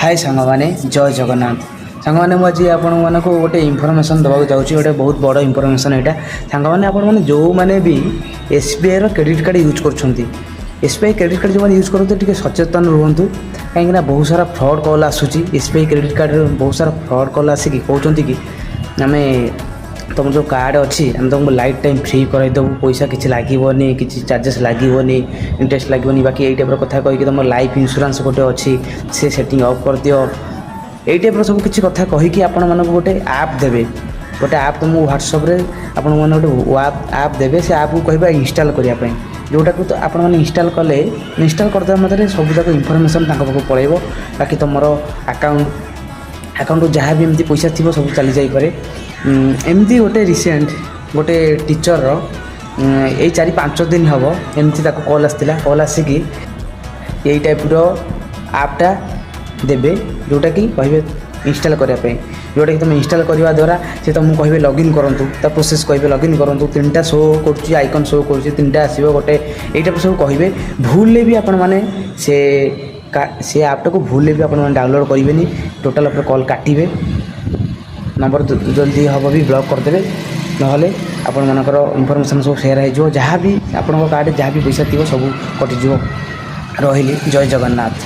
हाय सांग मैंने जय जगन्नाथ सांग मैंने मुझे आपण को गोटे इनफर्मेशन देवाक जाऊँगी गोटे बहुत बड़ इनफर्मेशन यहाँ सांग मैंने आपण जो मैंने भी एसबीआई क्रेडिट कार्ड यूज कर एसबीआई क्रेडिट कार्ड जो यूज करते टे सचेतन रुहतु कहीं बहुत सारा फ्रॉड कॉल आसूँ एसबीआई क्रेडिट कार्ड बहुत सारा फ्रॉड कॉल आसिक कहते कि आम तुम जो कार्ड अच्छी आम तुमको लाइफ टाइम फ्री करदेबू पैसा किसी लगे किसी चार्जेस लगे इंटरेस्ट लगे बाकी यही टाइप कथा कहीकि तुम लाइफ इंश्योरेंस गोटे अच्छी से सेटिंग अप कर दियो यही टाइप सब किसी कथा कहीकि आपण मानक गोटे ऐप देवे गोटे ऐप तुमको व्हाट्सएप आपण मैंने गोटे ऐप देवे से ऐप को कह इंस्टॉल करने जोटा को तो आपण मैंने इंस्टॉल करदे मतलब सब जाक इनफर्मेशन पाक पड़ेब बाकी तुम अकाउंट जहाँ भी एमती पैसा थी सब चली जापे एमती गोटे रिसेंट गोटे टीचर यही 4-5 दिन हम एमती कॉल आसाला कॉल आसिक यही टाइप्र ऐपटा देवे जोटा कि कहे इंस्टॉल करने जोटा कि तुम इंस्टॉल करने द्वारा से तुमको कहे लॉगिन करूँ प्रोसेस कहे लॉगिन करूँ 3टा शो कर आइकन शो कर 3टा आसो गोटे यही टाइप सब कहे भूल भी आपण मैंने से ऐपटा को भूल भी आपण डाउनलोड करेंगे टोटाल कॉल काटे नंबर जल्दी हम भी ब्लॉक करदे ना आपण मानकर इनफर्मेशन सब सेयार हो जहाँ भी आपण कार्ड जहाँ भी पैसा थी सब कटिज रही जय जगन्नाथ।